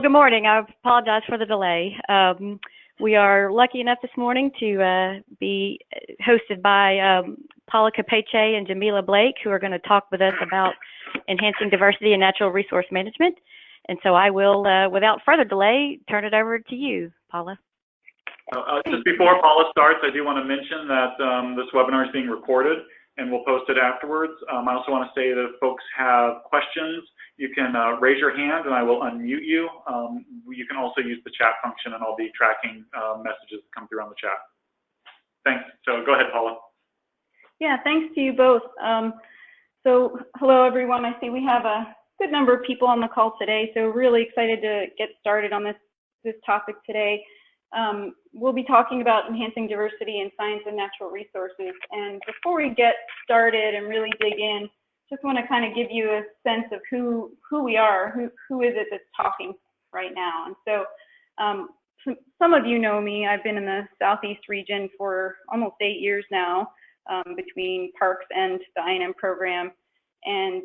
Good morning. I apologize for the delay. We are lucky enough this morning to be hosted by Paula Capece and Jamila Blake, who are going to talk with us about enhancing diversity and natural resource management. And so I will, without further delay, turn it over to you, Paula. Just before Paula starts, I do want to mention that this webinar is being recorded and we'll post it afterwards. I also want to say that if folks have questions, you can raise your hand and I will unmute you. You can also use the chat function and I'll be tracking messages that come through on the chat. Thanks. So go ahead, Paula. Yeah, thanks to you both. So hello, everyone. I see we have a good number of people on the call today, so really excited to get started on this topic today. We'll be talking about enhancing diversity in science and natural resources. And before we get started and really dig in, just want to kind of give you a sense of who we are, who is it that's talking right now. And so some of you know me. I've been in the Southeast region for almost 8 years now, between parks and the I&M program. And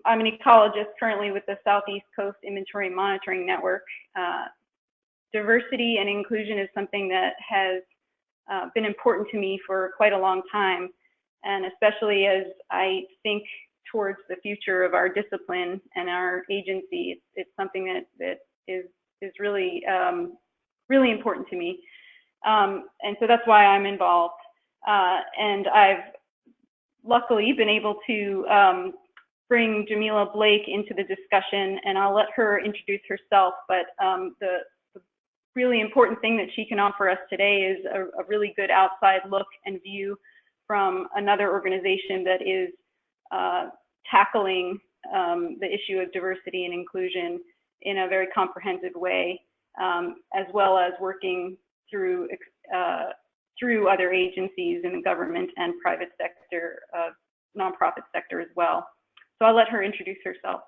I'm an ecologist currently with the Southeast Coast Inventory Monitoring Network. Diversity and inclusion is something that has been important to me for quite a long time. And especially as I think towards the future of our discipline and our agency, it's something that is really, really important to me. And so that's why I'm involved. And I've luckily been able to bring Jamila Blake into the discussion, and I'll let her introduce herself. But the really important thing that she can offer us today is a really good outside look and view from another organization that is tackling the issue of diversity and inclusion in a very comprehensive way, as well as working through other agencies in the government and private sector, nonprofit sector as well. So I'll let her introduce herself.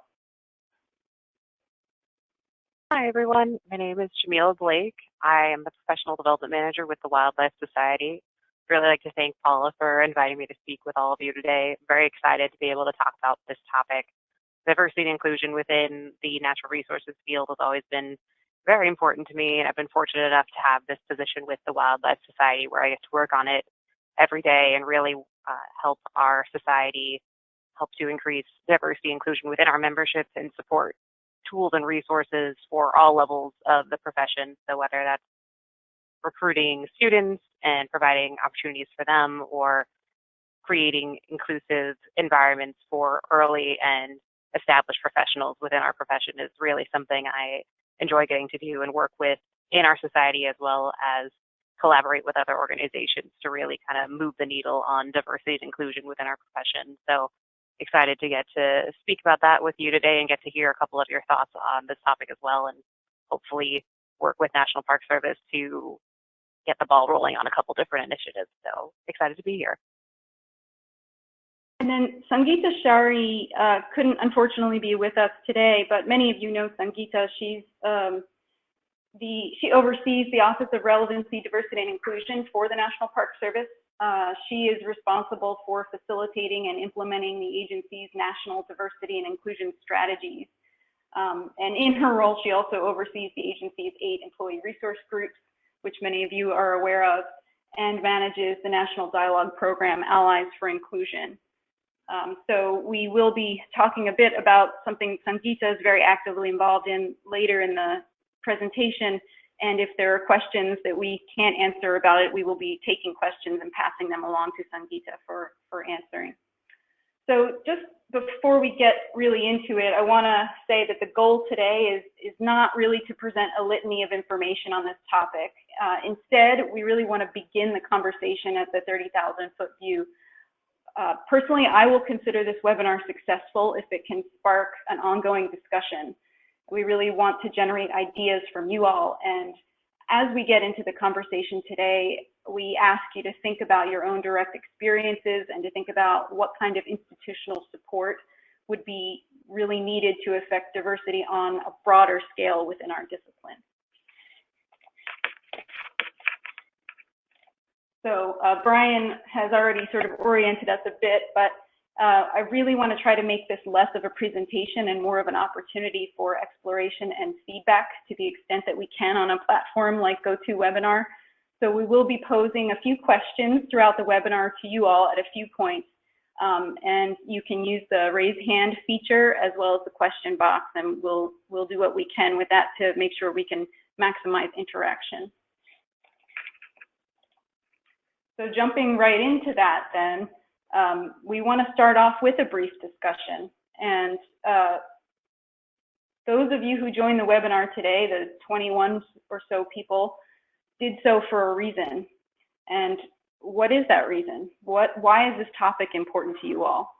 Hi, everyone. My name is Jamila Blake. I am the Professional Development Manager with the Wildlife Society. I'd really like to thank Paula for inviting me to speak with all of you today. I'm very excited to be able to talk about this topic. Diversity and inclusion within the natural resources field has always been very important to me, and I've been fortunate enough to have this position with the Wildlife Society where I get to work on it every day and really help our society, help to increase diversity and inclusion within our membership and support tools and resources for all levels of the profession. So whether that's recruiting students and providing opportunities for them, or creating inclusive environments for early and established professionals within our profession is really something I enjoy getting to do and work with in our society, as well as collaborate with other organizations to really kind of move the needle on diversity and inclusion within our profession. So excited to get to speak about that with you today and get to hear a couple of your thoughts on this topic as well, and hopefully work with National Park Service to get the ball rolling on a couple different initiatives. So excited to be here. And then Sangeeta Shari couldn't unfortunately be with us today, but many of you know Sangeeta. She oversees the Office of Relevancy, Diversity, and Inclusion for the National Park Service. She is responsible for facilitating and implementing the agency's national diversity and inclusion strategies. And in her role, she also oversees the agency's 8 employee resource groups, which many of you are aware of, and manages the National Dialogue Program, Allies for Inclusion. So we will be talking a bit about something Sangeeta is very actively involved in later in the presentation. And if there are questions that we can't answer about it, we will be taking questions and passing them along to Sangeeta for answering. So just before we get really into it, I want to say that the goal today is not really to present a litany of information on this topic. Instead, we really want to begin the conversation at the 30,000-foot view. Personally, I will consider this webinar successful if it can spark an ongoing discussion. We really want to generate ideas from you all, and as we get into the conversation today, we ask you to think about your own direct experiences and to think about what kind of institutional support would be really needed to affect diversity on a broader scale within our discipline. So Brian has already sort of oriented us a bit, but I really want to try to make this less of a presentation and more of an opportunity for exploration and feedback to the extent that we can on a platform like GoToWebinar. So we will be posing a few questions throughout the webinar to you all at a few points. And you can use the raise hand feature as well as the question box, and we'll do what we can with that to make sure we can maximize interaction. So jumping right into that then, we want to start off with a brief discussion. And those of you who joined the webinar today, the 21 or so people, did so for a reason. And what is that reason? Why is this topic important to you all?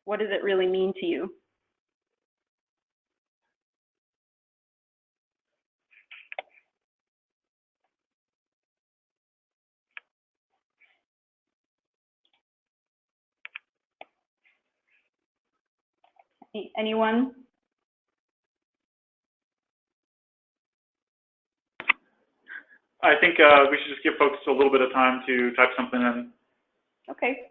What does it really mean to you? Anyone? I think we should just give folks a little bit of time to type something in. Okay.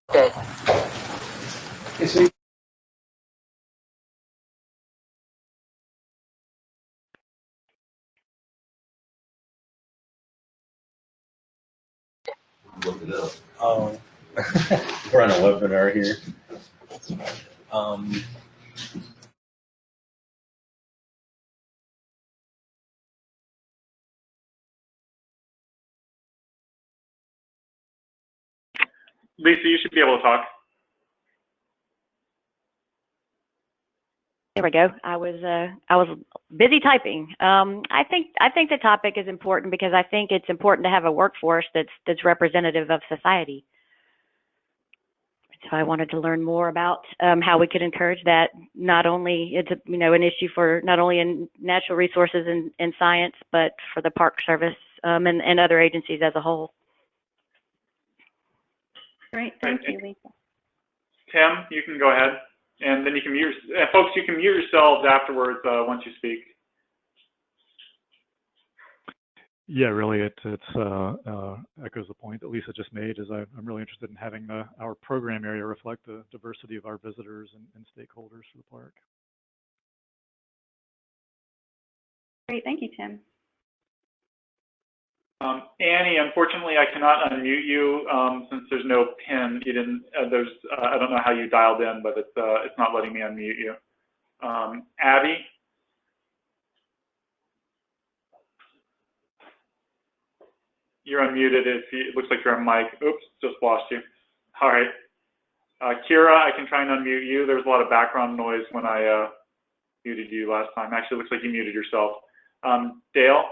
Okay. Look it up. We're on a webinar here. Lisa, you should be able to talk. There we go. I was busy typing. I think the topic is important because I think it's important to have a workforce that's representative of society. So I wanted to learn more about how we could encourage that. Not only it's an issue for not only in natural resources and science, but for the Park Service and other agencies as a whole. Great, thank you, Lisa. Tim, you can go ahead, and then you can mute. Folks, you can mute yourselves afterwards once you speak. Yeah, really, it echoes the point that Lisa just made. Is I'm really interested in having our program area reflect the diversity of our visitors and stakeholders for the park. Great, thank you, Tim. Annie, unfortunately, I cannot unmute you since there's no pin. You didn't. I don't know how you dialed in, but it's not letting me unmute you. Abby. You're unmuted. It looks like you're on mic. Oops, just lost you. All right. Kira, I can try and unmute you. There's a lot of background noise when I muted you last time. Actually, it looks like you muted yourself. Dale?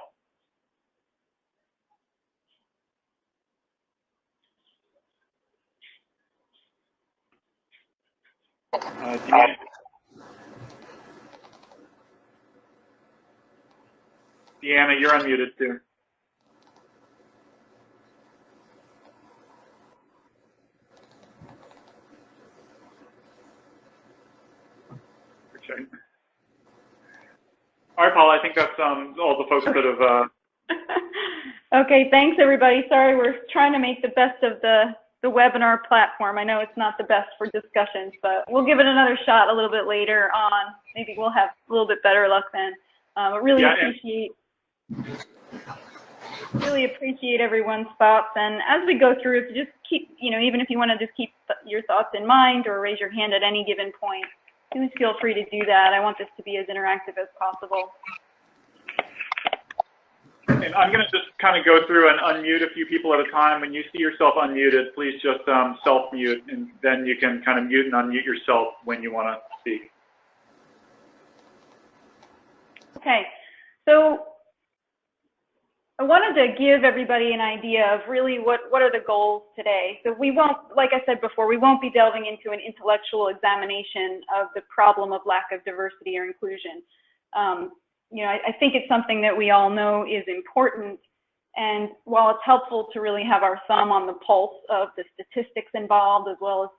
Deanna, you're unmuted too. Okay. All right, Paula, I think that's all the folks that have. Okay, thanks everybody. Sorry, we're trying to make the best of the webinar platform. I know it's not the best for discussions, but we'll give it another shot a little bit later on. Maybe we'll have a little bit better luck then. But really appreciate everyone's thoughts. And as we go through, if you just keep, even if you want to just keep your thoughts in mind or raise your hand at any given point, please feel free to do that. I want this to be as interactive as possible. And I'm going to just kind of go through and unmute a few people at a time. When you see yourself unmuted, please just self-mute, and then you can kind of mute and unmute yourself when you want to speak. Okay, so I wanted to give everybody an idea of really what are the goals today. So we won't, like I said before, we won't be delving into an intellectual examination of the problem of lack of diversity or inclusion. I think it's something that we all know is important. And while it's helpful to really have our thumb on the pulse of the statistics involved, as well as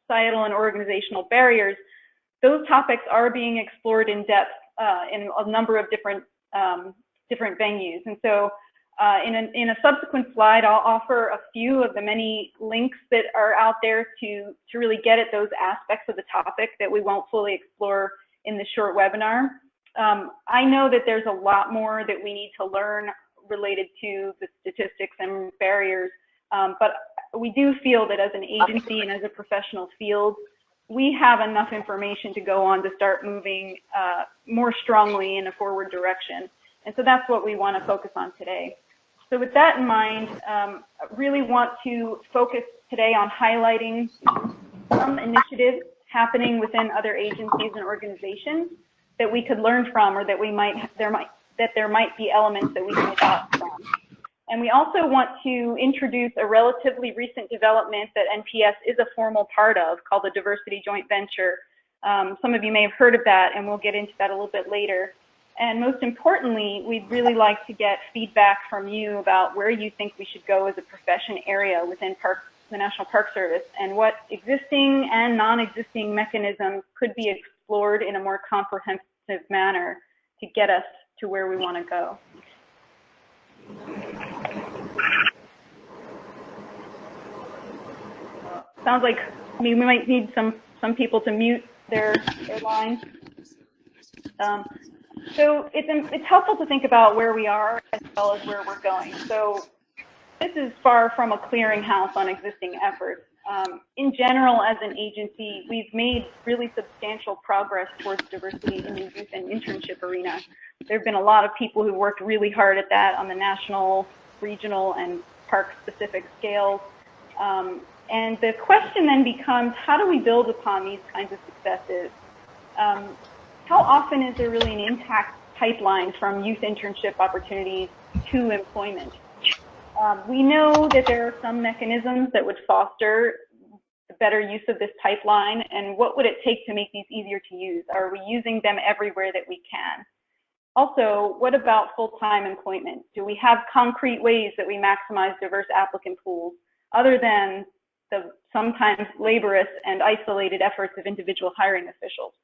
societal and organizational barriers, those topics are being explored in depth in a number of different venues. And so in a subsequent slide, I'll offer a few of the many links that are out there to really get at those aspects of the topic that we won't fully explore in this short webinar. I know that there's a lot more that we need to learn related to the statistics and barriers, but we do feel that as an agency and as a professional field, we have enough information to go on to start moving more strongly in a forward direction. And so that's what we want to focus on today. So with that in mind, I really want to focus today on highlighting some initiatives happening within other agencies and organizations that we could learn from, or that there might be elements that we can adopt from. And we also want to introduce a relatively recent development that NPS is a formal part of, called the Diversity Joint Venture. Some of you may have heard of that, and we'll get into that a little bit later. And most importantly, we'd really like to get feedback from you about where you think we should go as a profession area within the National Park Service, and what existing and non-existing mechanisms could be explored in a more comprehensive manner to get us to where we want to go. Sounds like we might need some people to mute their lines. So it's helpful to think about where we are as well as where we're going. So this is far from a clearinghouse on existing efforts. In general, as an agency, we've made really substantial progress towards diversity in the youth and internship arena. There have been a lot of people who worked really hard at that on the national, regional, and park-specific scales. And the question then becomes, how do we build upon these kinds of successes? How often is there really an intact pipeline from youth internship opportunities to employment? We know that there are some mechanisms that would foster the better use of this pipeline, and what would it take to make these easier to use? Are we using them everywhere that we can? Also, what about full-time employment? Do we have concrete ways that we maximize diverse applicant pools other than the sometimes laborious and isolated efforts of individual hiring officials?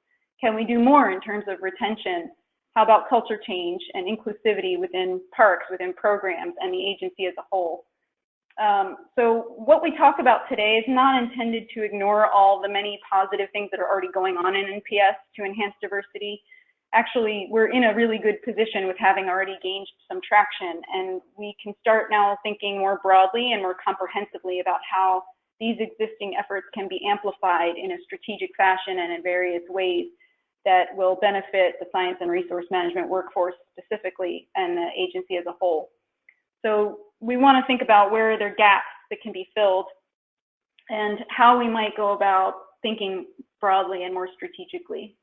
Can we do more in terms of retention? How about culture change and inclusivity within parks, within programs, and the agency as a whole? So what we talk about today is not intended to ignore all the many positive things that are already going on in NPS to enhance diversity. Actually, we're in a really good position with having already gained some traction, and we can start now thinking more broadly and more comprehensively about how these existing efforts can be amplified in a strategic fashion and in various ways that will benefit the science and resource management workforce specifically and the agency as a whole. So we want to think about where there are gaps that can be filled and how we might go about thinking broadly and more strategically,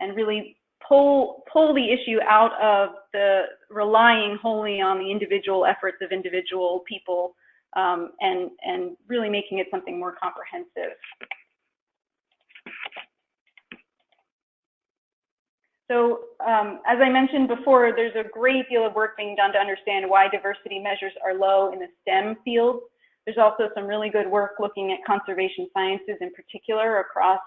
and really pull the issue out of the relying wholly on the individual efforts of individual people, and really making it something more comprehensive. So as I mentioned before, there's a great deal of work being done to understand why diversity measures are low in the STEM field. There's also some really good work looking at conservation sciences in particular across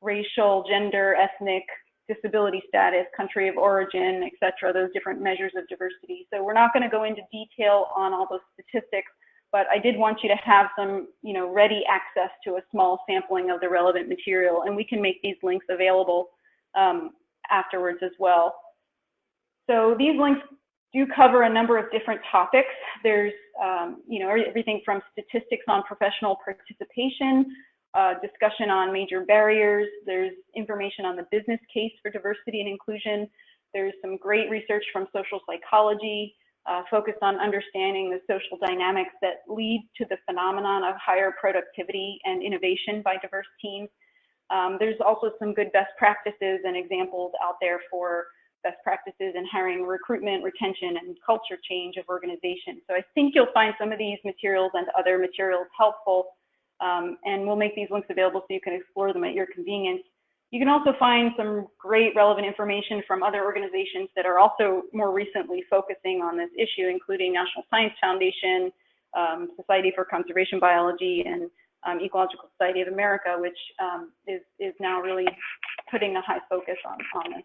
racial, gender, ethnic, disability status, country of origin, et cetera, those different measures of diversity. So we're not going to go into detail on all those statistics, but I did want you to have some, ready access to a small sampling of the relevant material, and we can make these links available afterwards as well. So these links do cover a number of different topics. There's, everything from statistics on professional participation, discussion on major barriers. There's information on the business case for diversity and inclusion. There's some great research from social psychology, focused on understanding the social dynamics that lead to the phenomenon of higher productivity and innovation by diverse teams. There's also some good best practices and examples out there for best practices in hiring, recruitment, retention, and culture change of organizations. So I think you'll find some of these materials and other materials helpful, and we'll make these links available so you can explore them at your convenience. You can also find some great relevant information from other organizations that are also more recently focusing on this issue, including National Science Foundation, Society for Conservation Biology, and Ecological Society of America, which is now really putting a high focus on this.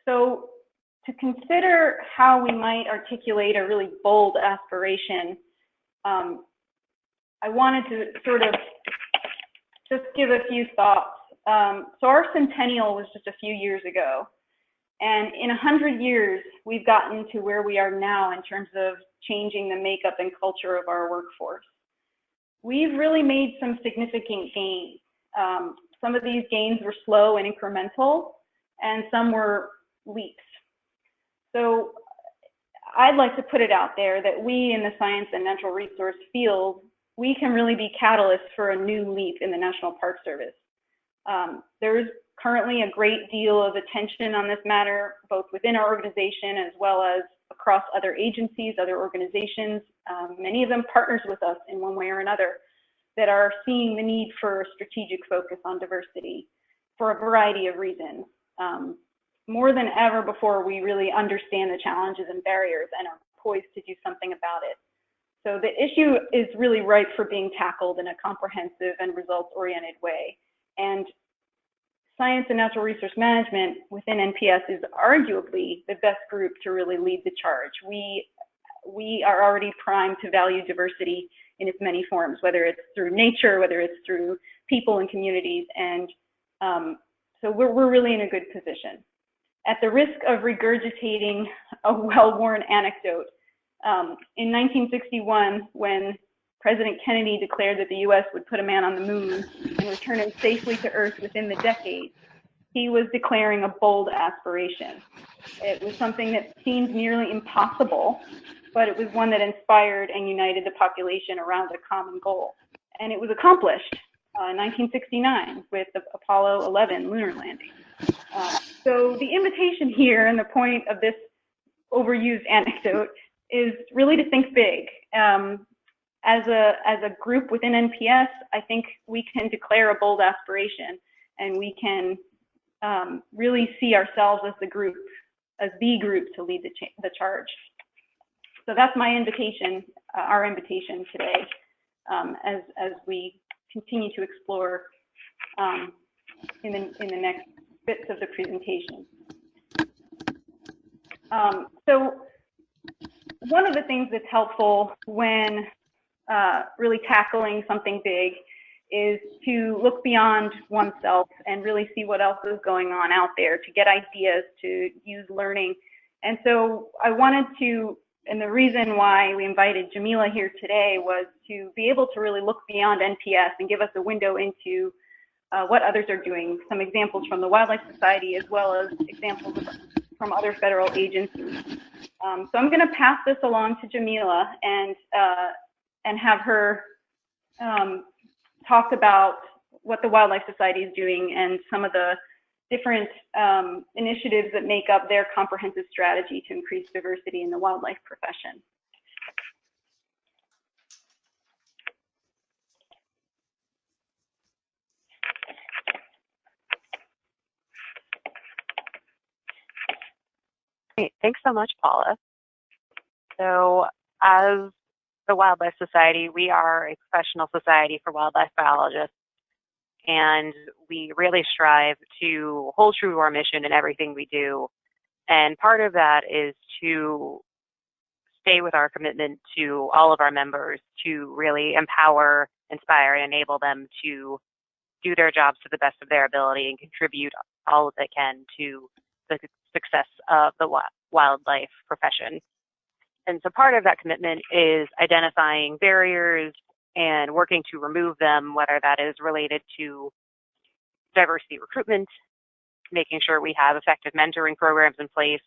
So to consider how we might articulate a really bold aspiration, I wanted to sort of just give a few thoughts. So our centennial was just a few years ago. And in 100 years, we've gotten to where we are now in terms of changing the makeup and culture of our workforce. We've really made some significant gains. Some of these gains were slow and incremental, and some were leaps. So I'd like to put it out there that we in the science and natural resource field, we can really be catalysts for a new leap in the National Park Service. There's currently a great deal of attention on this matter, both within our organization as well as across other agencies, other organizations, many of them partners with us in one way or another, that are seeing the need for a strategic focus on diversity for a variety of reasons. More than ever before, we really understand the challenges and barriers and are poised to do something about it. So the issue is really ripe for being tackled in a comprehensive and results-oriented way. And science and natural resource management within NPS is arguably the best group to really lead the charge. We are already primed to value diversity in its many forms, whether it's through nature, whether it's through people and communities. And so we're really in a good position. At the risk of regurgitating a well-worn anecdote, in 1961, when President Kennedy declared that the U.S. would put a man on the moon and return him safely to Earth within the decade, he was declaring a bold aspiration. It was something that seemed nearly impossible, but it was one that inspired and united the population around a common goal. And it was accomplished in 1969 with the Apollo 11 lunar landing. So the invitation here and the point of this overused anecdote is really to think big. As a group within NPS, I think we can declare a bold aspiration, and we can really see ourselves as the group to lead the charge. So that's my invitation, our invitation today, as we continue to explore in the next bits of the presentation. So one of the things that's helpful when really tackling something big is to look beyond oneself and really see what else is going on out there, to get ideas, to use learning. And so I wanted to, and the reason why we invited Jamila here today was to be able to really look beyond NPS and give us a window into what others are doing, some examples from the Wildlife Society as well as examples from other federal agencies. So I'm going to pass this along to Jamila and have her talk about what the Wildlife Society is doing and some of the different initiatives that make up their comprehensive strategy to increase diversity in the wildlife profession. Great. Thanks so much, Paula. So as the Wildlife Society, we are a professional society for wildlife biologists, and we really strive to hold true to our mission in everything we do. And part of that is to stay with our commitment to all of our members to really empower, inspire, and enable them to do their jobs to the best of their ability and contribute all that they can to the success of the wildlife profession. And so part of that commitment is identifying barriers and working to remove them, whether that is related to diversity recruitment, making sure we have effective mentoring programs in place,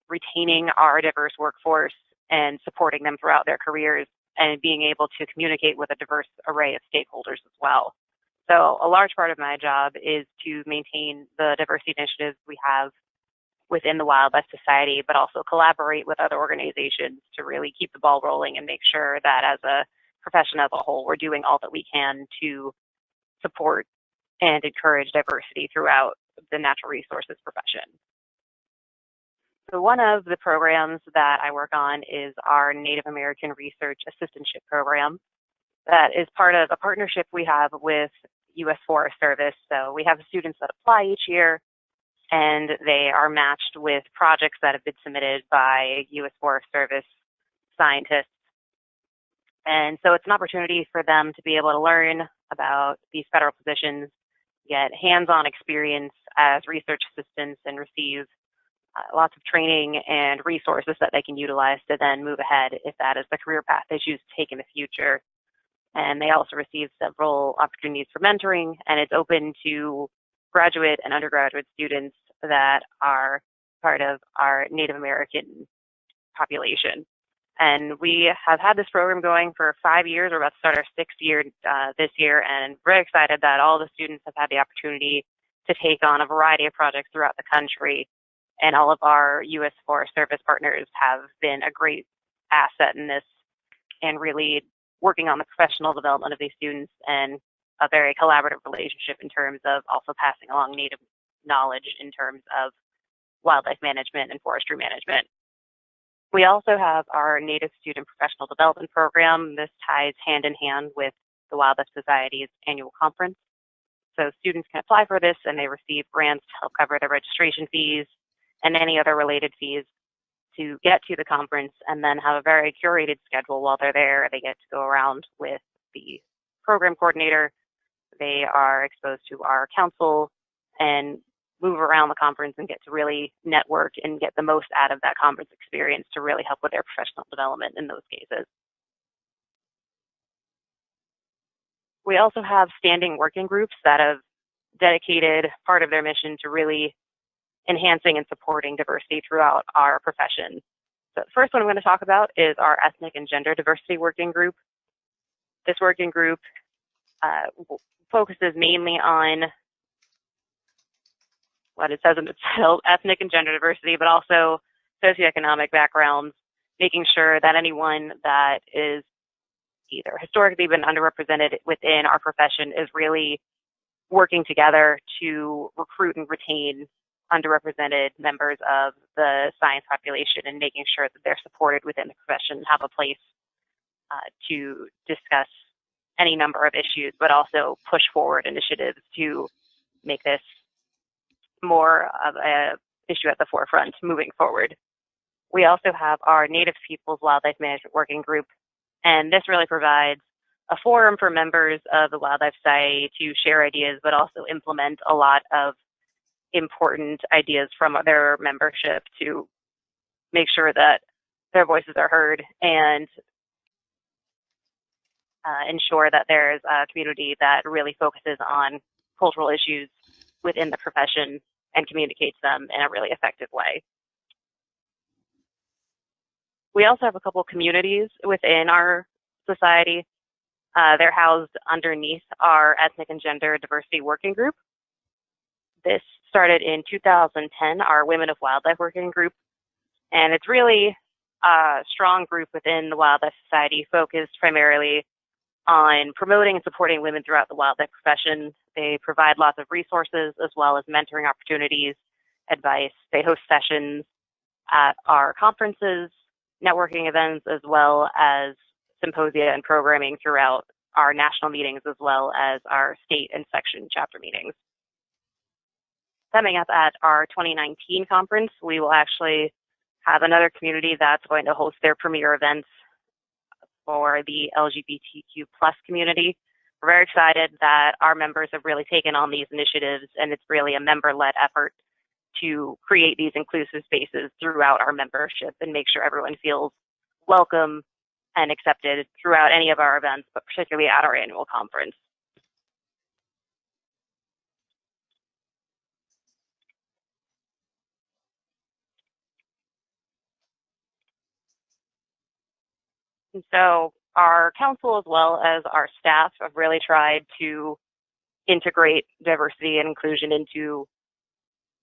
retaining our diverse workforce and supporting them throughout their careers, and being able to communicate with a diverse array of stakeholders as well. So a large part of my job is to maintain the diversity initiatives we have within the Wildlife Society, but also collaborate with other organizations to really keep the ball rolling and make sure that as a profession as a whole, we're doing all that we can to support and encourage diversity throughout the natural resources profession. So one of the programs that I work on is our Native American Research Assistantship Program that is part of a partnership we have with U.S. Forest Service. So we have students that apply each year, and they are matched with projects that have been submitted by U.S. Forest Service scientists. And so it's an opportunity for them to be able to learn about these federal positions, get hands-on experience as research assistants, and receive lots of training and resources that they can utilize to then move ahead if that is the career path they choose to take in the future. And they also receive several opportunities for mentoring, and it's open to graduate and undergraduate students that are part of our Native American population. And we have had this program going for 5 years. We're about to start our 6th year this year, and very excited that all the students have had the opportunity to take on a variety of projects throughout the country. And all of our U.S. Forest Service partners have been a great asset in this and really working on the professional development of these students and a very collaborative relationship in terms of also passing along Native knowledge in terms of wildlife management and forestry management. We also have our Native Student Professional Development Program. This ties hand in hand with the Wildlife Society's annual conference. So students can apply for this and they receive grants to help cover their registration fees and any other related fees to get to the conference, and then have a very curated schedule while they're there. They get to go around with the program coordinator. They are exposed to our council and move around the conference and get to really network and get the most out of that conference experience to really help with their professional development in those cases. We also have standing working groups that have dedicated part of their mission to really enhancing and supporting diversity throughout our profession. So the first one I'm going to talk about is our Ethnic and Gender Diversity Working Group. This working group focuses mainly on what it says in its title, ethnic and gender diversity, but also socioeconomic backgrounds, making sure that anyone that is either historically been underrepresented within our profession is really working together to recruit and retain underrepresented members of the science population and making sure that they're supported within the profession, have a place to discuss any number of issues, but also push forward initiatives to make this more of an issue at the forefront moving forward. We also have our Native Peoples Wildlife Management Working Group, and this really provides a forum for members of the Wildlife Society to share ideas, but also implement a lot of important ideas from their membership to make sure that their voices are heard and ensure that there's a community that really focuses on cultural issues within the profession and communicates them in a really effective way. We also have a couple communities within our society. They're housed underneath our Ethnic and Gender Diversity Working Group. This started in 2010, our Women of Wildlife Working Group, and it's really a strong group within the Wildlife Society focused primarily on promoting and supporting women throughout the wildlife profession. They provide lots of resources as well as mentoring opportunities, advice. They host sessions at our conferences, networking events, as well as symposia and programming throughout our national meetings, as well as our state and section chapter meetings. Coming up at our 2019 conference, we will actually have another community that's going to host their premier events for the LGBTQ+ community. We're very excited that our members have really taken on these initiatives, and it's really a member-led effort to create these inclusive spaces throughout our membership and make sure everyone feels welcome and accepted throughout any of our events, but particularly at our annual conference. And so our council as well as our staff have really tried to integrate diversity and inclusion into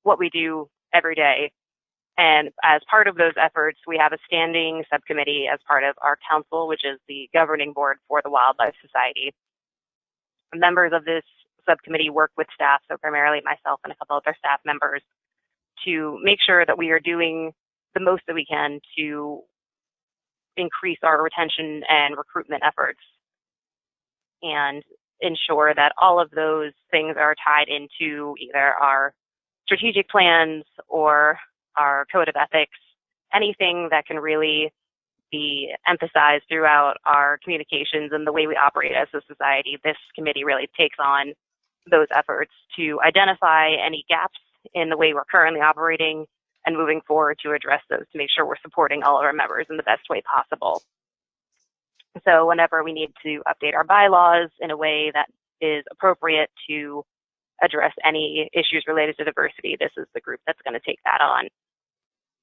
what we do every day. And as part of those efforts, we have a standing subcommittee as part of our council, which is the governing board for the Wildlife Society. Members of this subcommittee work with staff, so primarily myself and a couple other staff members, to make sure that we are doing the most that we can to increase our retention and recruitment efforts and ensure that all of those things are tied into either our strategic plans or our code of ethics, anything that can really be emphasized throughout our communications and the way we operate as a society. This committee really takes on those efforts to identify any gaps in the way we're currently operating and moving forward to address those to make sure we're supporting all of our members in the best way possible. So whenever we need to update our bylaws in a way that is appropriate to address any issues related to diversity, this is the group that's going to take that on.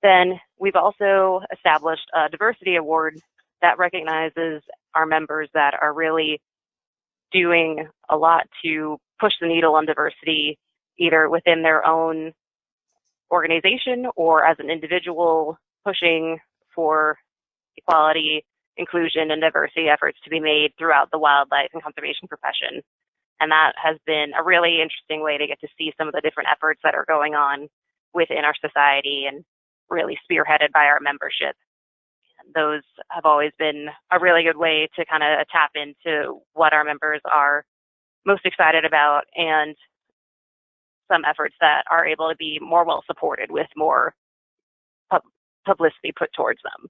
Then we've also established a diversity award that recognizes our members that are really doing a lot to push the needle on diversity, either within their own organization or as an individual, pushing for equality, inclusion, and diversity efforts to be made throughout the wildlife and conservation profession. And that has been a really interesting way to get to see some of the different efforts that are going on within our society and really spearheaded by our membership. Those have always been a really good way to kind of tap into what our members are most excited about and some efforts that are able to be more well supported with more publicity put towards them.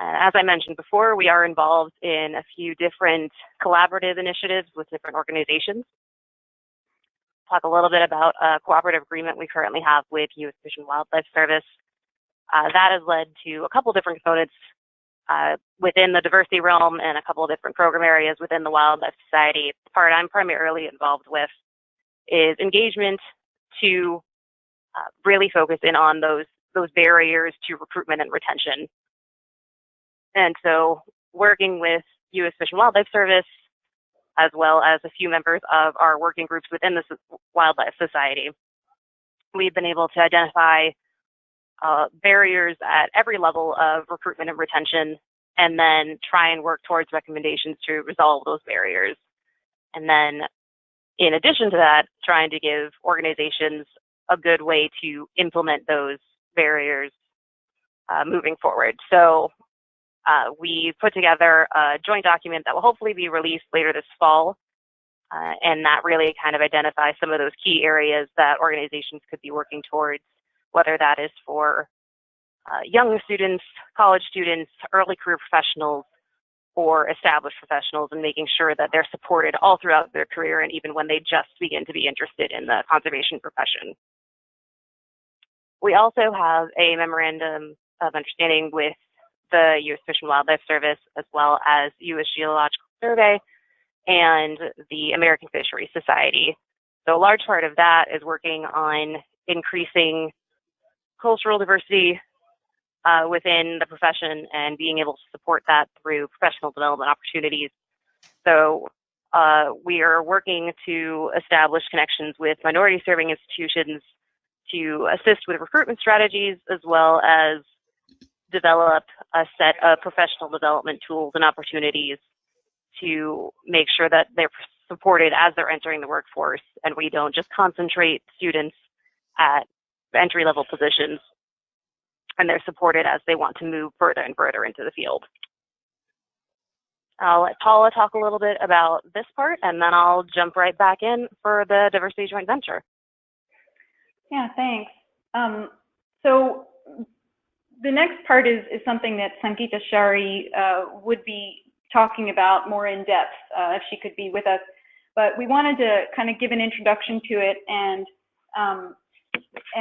As I mentioned before, we are involved in a few different collaborative initiatives with different organizations. Talk a little bit about a cooperative agreement we currently have with U.S. Fish and Wildlife Service. That has led to a couple different components within the diversity realm and a couple of different program areas within the Wildlife Society. The part I'm primarily involved with is engagement to really focus in on those barriers to recruitment and retention. And so working with U.S. Fish and Wildlife Service, as well as a few members of our working groups within the Wildlife Society, we've been able to identify barriers at every level of recruitment and retention, and then try and work towards recommendations to resolve those barriers. And then in addition to that, trying to give organizations a good way to implement those barriers moving forward. So we put together a joint document that will hopefully be released later this fall, and that really kind of identifies some of those key areas that organizations could be working towards, whether that is for young students, college students, early career professionals, or established professionals, and making sure that they're supported all throughout their career and even when they just begin to be interested in the conservation profession. We also have a memorandum of understanding with the U.S. Fish and Wildlife Service, as well as U.S. Geological Survey and the American Fisheries Society. So a large part of that is working on increasing cultural diversity within the profession and being able to support that through professional development opportunities. So we are working to establish connections with minority serving institutions to assist with recruitment strategies, as well as develop a set of professional development tools and opportunities to make sure that they're supported as they're entering the workforce, and we don't just concentrate students at entry-level positions, and they're supported as they want to move further and further into the field. I'll let Paula talk a little bit about this part, and then I'll jump right back in for the diversity joint venture. Yeah, thanks. So the next part is something that Sangeeta Shari would be talking about more in depth if she could be with us. But we wanted to kind of give an introduction to it and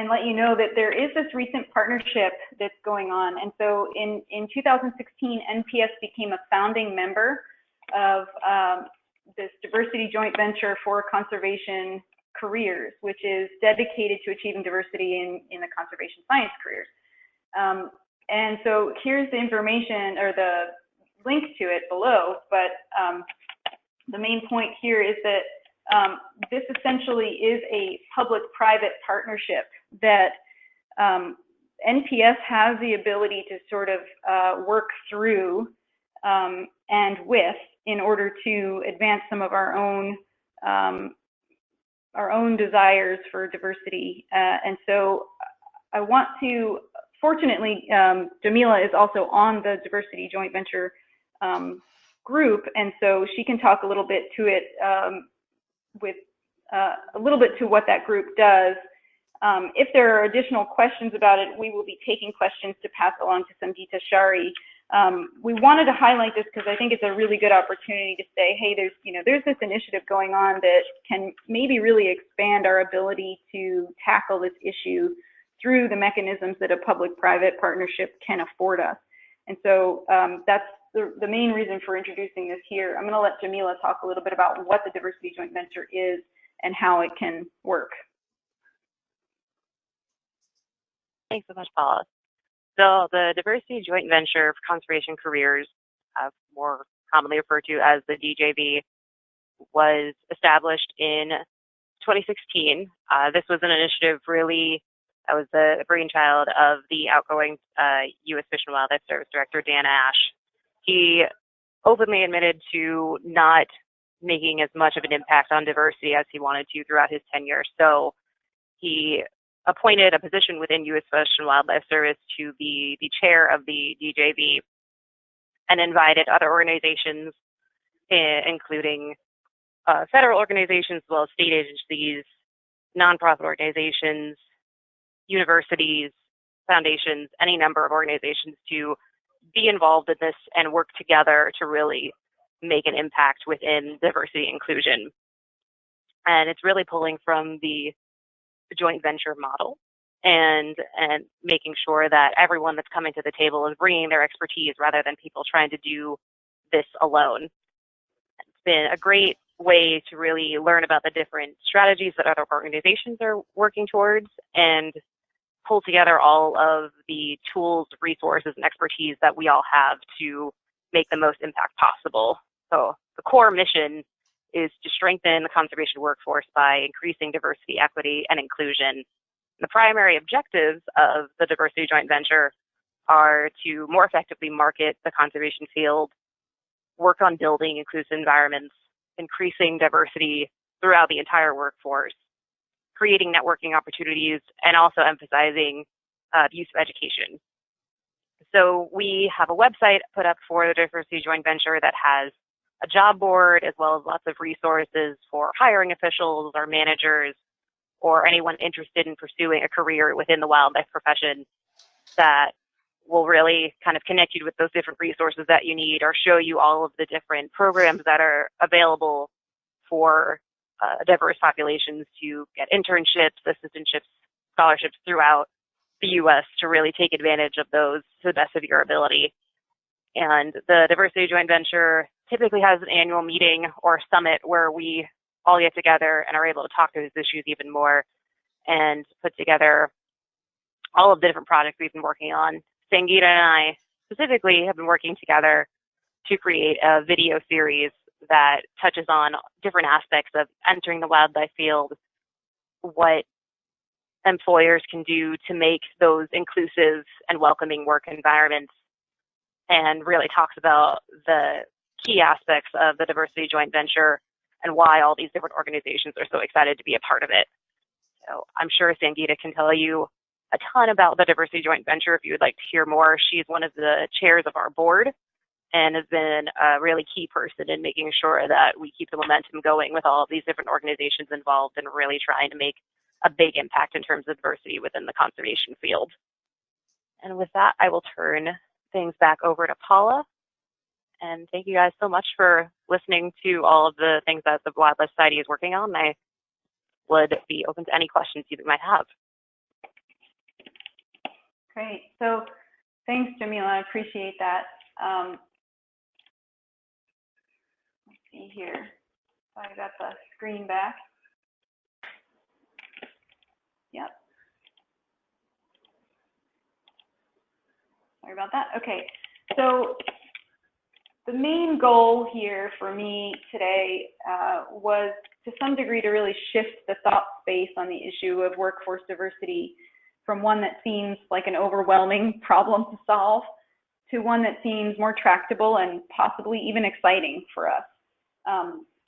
let you know that there is this recent partnership that's going on. And so in 2016, NPS became a founding member of this diversity joint venture for conservation careers, which is dedicated to achieving diversity in the conservation science careers. And so here's the information or the link to it below, but the main point here is that this essentially is a public-private partnership that NPS has the ability to sort of work through and with in order to advance some of our own our own desires for diversity. And so I want to, fortunately, Jamila is also on the diversity joint venture group, and so she can talk a little bit to it with a little bit to what that group does. If there are additional questions about it, we will be taking questions to pass along to Sangeeta Shari. We wanted to highlight this because I think it's a really good opportunity to say, hey, there's this initiative going on that can maybe really expand our ability to tackle this issue through the mechanisms that a public-private partnership can afford us. And so that's the main reason for introducing this here. I'm going to let Jamila talk a little bit about what the diversity joint venture is and how it can work. Thanks so much, Paula. So the Diversity Joint Venture for Conservation Careers, more commonly referred to as the DJV, was established in 2016. This was an initiative really that was the brainchild of the outgoing U.S. Fish and Wildlife Service Director, Dan Ash. He openly admitted to not making as much of an impact on diversity as he wanted to throughout his tenure. So he appointed a position within U.S. Fish and Wildlife Service to be the chair of the DJV and invited other organizations, including federal organizations as well as state agencies, nonprofit organizations, universities, foundations, any number of organizations to be involved in this and work together to really make an impact within diversity and inclusion. And it's really pulling from the joint venture model and making sure that everyone that's coming to the table is bringing their expertise rather than people trying to do this alone. It's been a great way to really learn about the different strategies that other organizations are working towards and pull together all of the tools, resources, and expertise that we all have to make the most impact possible. So the core mission is to strengthen the conservation workforce by increasing diversity, equity, and inclusion. The primary objectives of the Diversity Joint Venture are to more effectively market the conservation field, work on building inclusive environments, increasing diversity throughout the entire workforce, creating networking opportunities, and also emphasizing use of education. So we have a website put up for the Diversity Joint Venture that has a job board as well as lots of resources for hiring officials or managers or anyone interested in pursuing a career within the wildlife profession that will really kind of connect you with those different resources that you need or show you all of the different programs that are available for diverse populations to get internships, assistantships, scholarships throughout the U.S. to really take advantage of those to the best of your ability. And the Diversity Joint Venture typically has an annual meeting or summit where we all get together and are able to talk through these issues even more and put together all of the different projects we've been working on. Sangeeta and I specifically have been working together to create a video series that touches on different aspects of entering the wildlife field, what employers can do to make those inclusive and welcoming work environments, and really talks about the key aspects of the Diversity Joint Venture and why all these different organizations are so excited to be a part of it. So I'm sure Sangeeta can tell you a ton about the Diversity Joint Venture if you would like to hear more. She's one of the chairs of our board and has been a really key person in making sure that we keep the momentum going with all of these different organizations involved and really trying to make a big impact in terms of diversity within the conservation field. And with that, I will turn things back over to Paula. And thank you guys so much for listening to all of the things that the Wildlife Society is working on. I would be open to any questions you might have. Great. So thanks, Jamila. I appreciate that. Let's see here. I got the screen back. Yep. Sorry about that. Okay. So the main goal here for me today was to some degree to really shift the thought space on the issue of workforce diversity from one that seems like an overwhelming problem to solve to one that seems more tractable and possibly even exciting for us.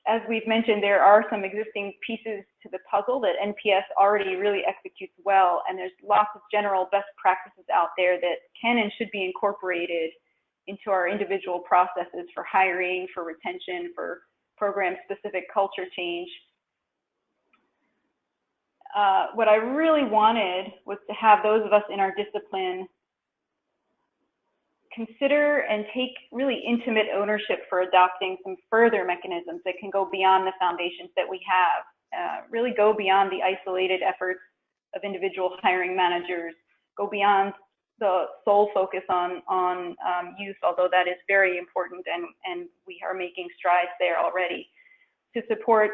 as we've mentioned, there are some existing pieces to the puzzle that NPS already really executes well, and there's lots of general best practices out there that can and should be incorporated into our individual processes for hiring, for retention, for program-specific culture change. What I really wanted was to have those of us in our discipline consider and take really intimate ownership for adopting some further mechanisms that can go beyond the foundations that we have, really go beyond the isolated efforts of individual hiring managers, go beyond the sole focus on youth, although that is very important, and we are making strides there already, to support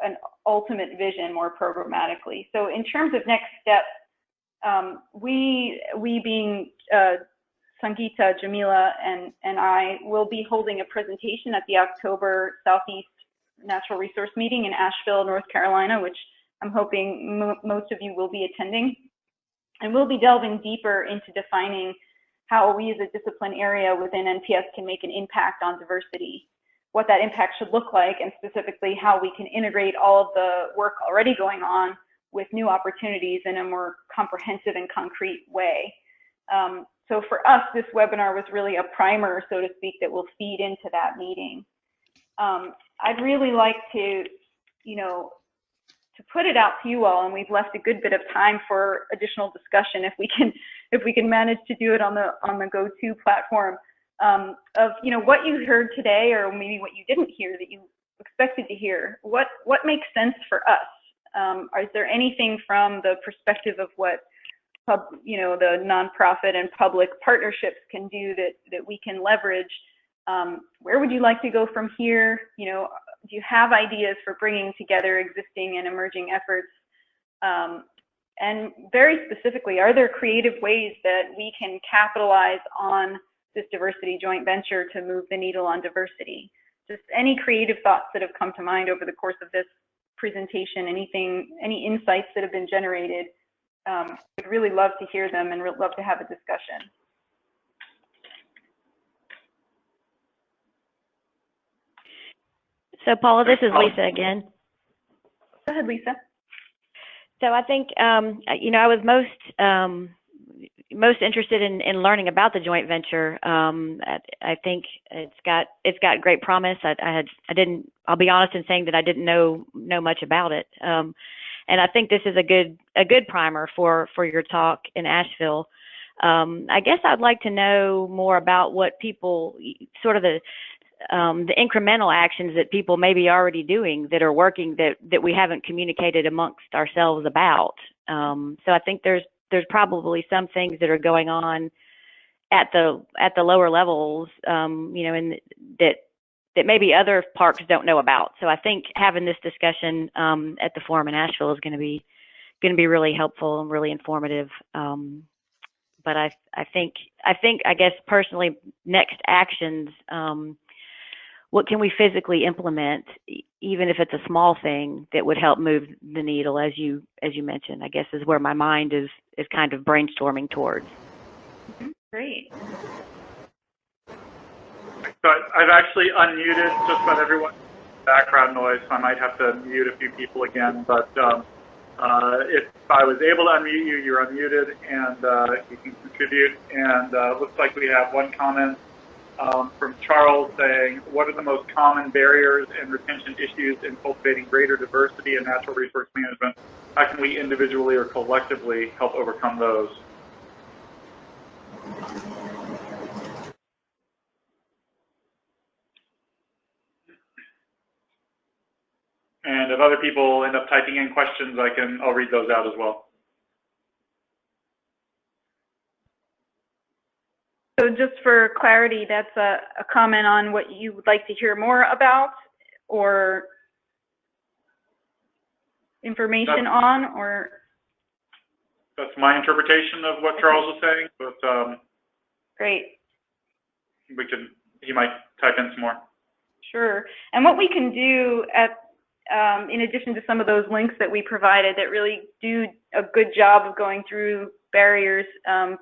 an ultimate vision more programmatically. So in terms of next steps, we being Sangeeta, Jamila, and I will be holding a presentation at the October Southeast Natural Resource Meeting in Asheville, North Carolina, which I'm hoping most of you will be attending. And we'll be delving deeper into defining how we as a discipline area within NPS can make an impact on diversity, what that impact should look like, and specifically how we can integrate all of the work already going on with new opportunities in a more comprehensive and concrete way. So for us, this webinar was really a primer, so to speak, that will feed into that meeting. I'd really like to, to put it out to you all, and we've left a good bit of time for additional discussion if we can manage to do it on the GoTo platform, of what you heard today, or maybe what you didn't hear that you expected to hear. What makes sense for us? Is there anything from the perspective of what the nonprofit and public partnerships can do that we can leverage? Where would you like to go from here? Do you have ideas for bringing together existing and emerging efforts? And very specifically, are there creative ways that we can capitalize on this diversity joint venture to move the needle on diversity? Just any creative thoughts that have come to mind over the course of this presentation, any insights that have been generated. I'd really love to hear them and love to have a discussion. So Paula, this is Lisa again. Go ahead, Lisa. So I think, I was most interested in learning about the joint venture. I think it's got great promise. I'll be honest in saying that I didn't know much about it. And I think this is a good primer for your talk in Asheville. I guess I'd like to know more about what people, sort of the incremental actions that people may be already doing that are working that we haven't communicated amongst ourselves about. So I think there's probably some things that are going on at the lower levels, and that maybe other parks don't know about. So I think having this discussion at the forum in Asheville is going to be really helpful and really informative. But I guess personally, next actions, what can we physically implement, even if it's a small thing that would help move the needle, as you mentioned, I guess is where my mind is kind of brainstorming towards. Great. So I've actually unmuted just about everyone's background noise, so I might have to mute a few people again. But if I was able to unmute you, you're unmuted, and you can contribute. And it looks like we have one comment from Charles saying, what are the most common barriers and retention issues in cultivating greater diversity in natural resource management? How can we individually or collectively help overcome those? And if other people end up typing in questions, I'll read those out as well. So just for clarity, that's a comment on what you would like to hear more about, or information on, or? That's my interpretation of what Charles was saying, but great. He might type in some more. Sure. And what we can do in addition to some of those links that we provided that really do a good job of going through barriers,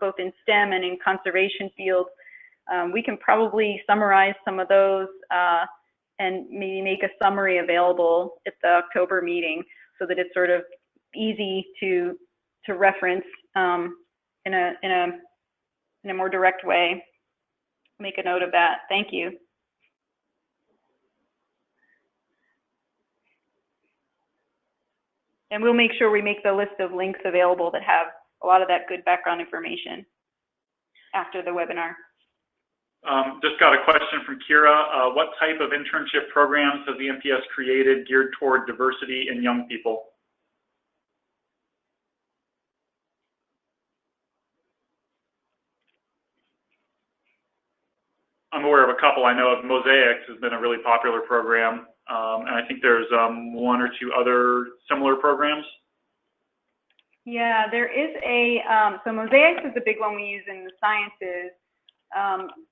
both in STEM and in conservation fields, we can probably summarize some of those and maybe make a summary available at the October meeting so that it's sort of easy to reference in a more direct way. Make a note of that. Thank you. And we'll make sure we make the list of links available that have a lot of that good background information after the webinar. Just got a question from Kira. What type of internship programs has the MPS created geared toward diversity in young people? I'm aware of a couple. I know of Mosaics has been a really popular program, and I think there's one or two other similar programs. Yeah, there is so Mosaics is a big one we use in the sciences.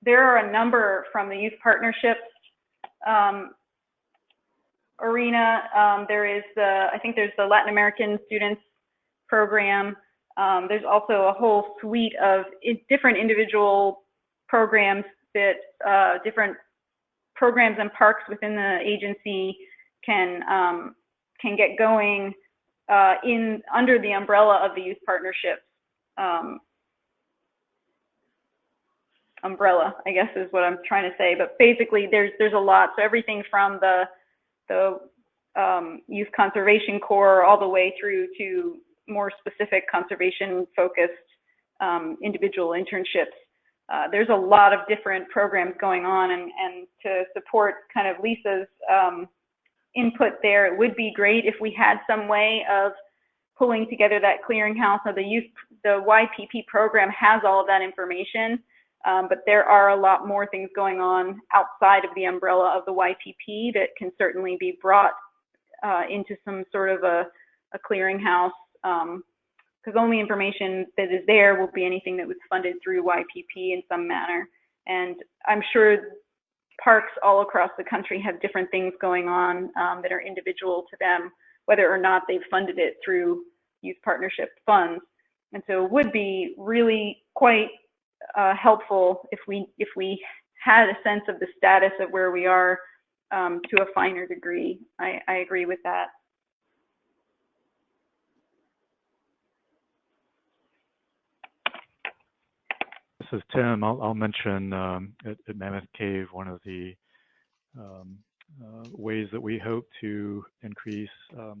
There are a number from the youth partnerships arena. I think there's the Latin American students program. There's also a whole suite of different individual programs that different programs and parks within the agency can get going under the umbrella of the youth partnerships umbrella, I guess is what I'm trying to say. But basically, there's a lot. So everything from the Youth Conservation Corps all the way through to more specific conservation-focused individual internships. There's a lot of different programs going on, and to support kind of Lisa's input there, it would be great if we had some way of pulling together that clearinghouse. So the YPP program has all of that information, but there are a lot more things going on outside of the umbrella of the YPP that can certainly be brought into some sort of a clearinghouse, because only information that is there will be anything that was funded through YPP in some manner. And I'm sure parks all across the country have different things going on that are individual to them, whether or not they've funded it through youth partnership funds. And so it would be really quite helpful if we had a sense of the status of where we are to a finer degree. I agree with that. This is Tim. I'll mention at Mammoth Cave, one of the ways that we hope to increase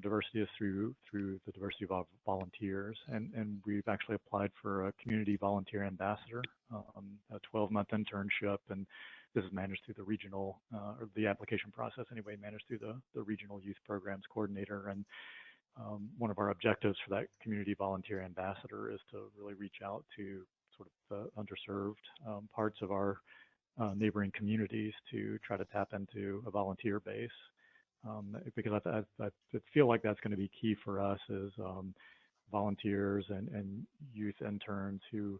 diversity is through the diversity of volunteers, and we've actually applied for a community volunteer ambassador, a 12-month internship, and this is managed through the regional, or the application process anyway, managed through the regional youth programs coordinator. And one of our objectives for that community volunteer ambassador is to really reach out to sort of the underserved parts of our neighboring communities to try to tap into a volunteer base, because I feel like that's going to be key for us is volunteers and youth interns who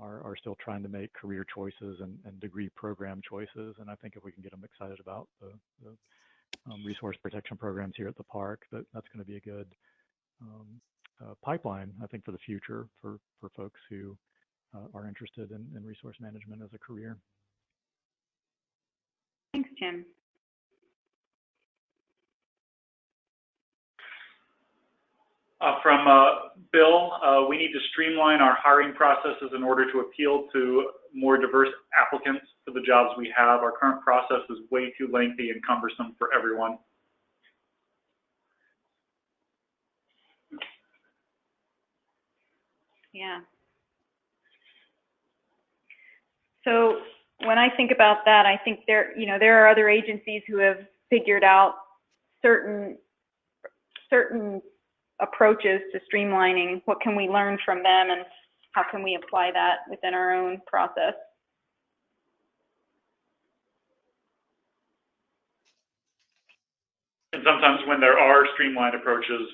are still trying to make career choices and degree program choices. And I think if we can get them excited about the resource protection programs here at the park, that's going to be a good pipeline, I think, for the future for folks who are interested in resource management as a career. Thanks, Jim. From Bill, we need to streamline our hiring processes in order to appeal to more diverse applicants for the jobs we have. Our current process is way too lengthy and cumbersome for everyone. Yeah. So when I think about that, I think there are other agencies who have figured out certain approaches to streamlining. What can we learn from them, and how can we apply that within our own process? And sometimes when there are streamlined approaches,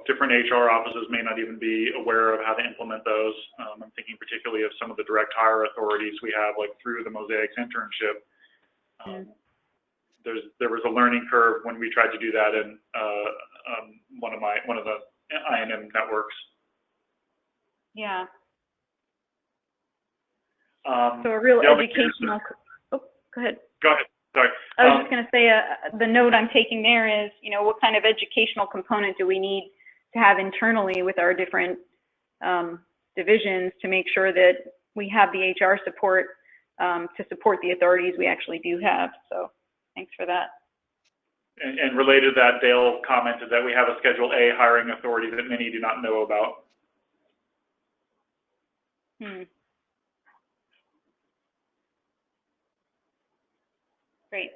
different HR offices may not even be aware of how to implement those. I'm thinking particularly of some of the direct hire authorities we have, like through the Mosaics internship. There was a learning curve when we tried to do that in one of the I&M networks. Yeah. So a real educational. Oh, go ahead. Go ahead. Sorry. I was just going to say, the note I'm taking there is, what kind of educational component do we need to have internally with our different divisions to make sure that we have the HR support to support the authorities we actually do have. So thanks for that. And related to that, Dale commented that we have a Schedule A hiring authority that many do not know about. Great.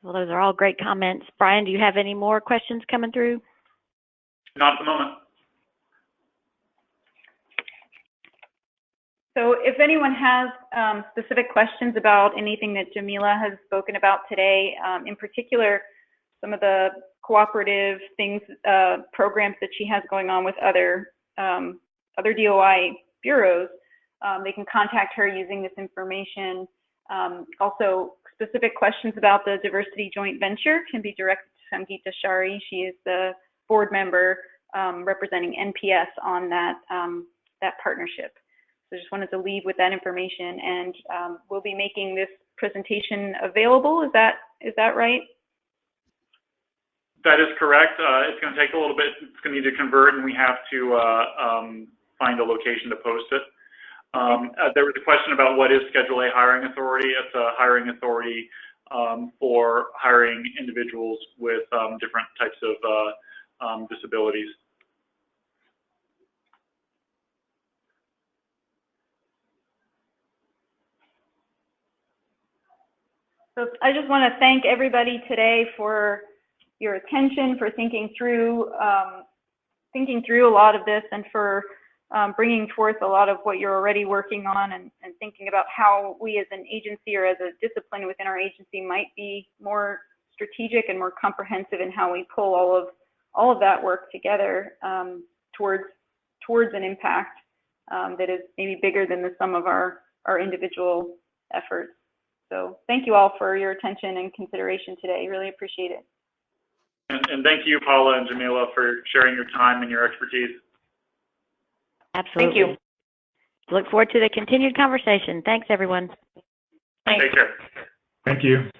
Well, those are all great comments. Brian, do you have any more questions coming through? Not at the moment. So if anyone has specific questions about anything that Jamila has spoken about today, in particular, some of the cooperative things, programs that she has going on with other DOI bureaus, they can contact her using this information. Also, specific questions about the diversity joint venture can be directed to Sangeeta Shari. She is the board member representing NPS on that partnership. So just wanted to leave with that information, and we'll be making this presentation available. Is that right? That is correct. It's going to take a little bit. It's going to need to convert, and we have to find a location to post it. There was a question about what is Schedule A hiring authority. It's a hiring authority for hiring individuals with different types of disabilities. So I just want to thank everybody today for your attention, for thinking through a lot of this, and for bringing forth a lot of what you're already working on, and thinking about how we as an agency or as a discipline within our agency might be more strategic and more comprehensive in how we pull all of that work together towards an impact that is maybe bigger than the sum of our individual efforts. So thank you all for your attention and consideration today. Really appreciate it. And thank you, Paula and Jamila, for sharing your time and your expertise. Absolutely. Thank you. Look forward to the continued conversation. Thanks, everyone. Thanks. Take care. Thank you.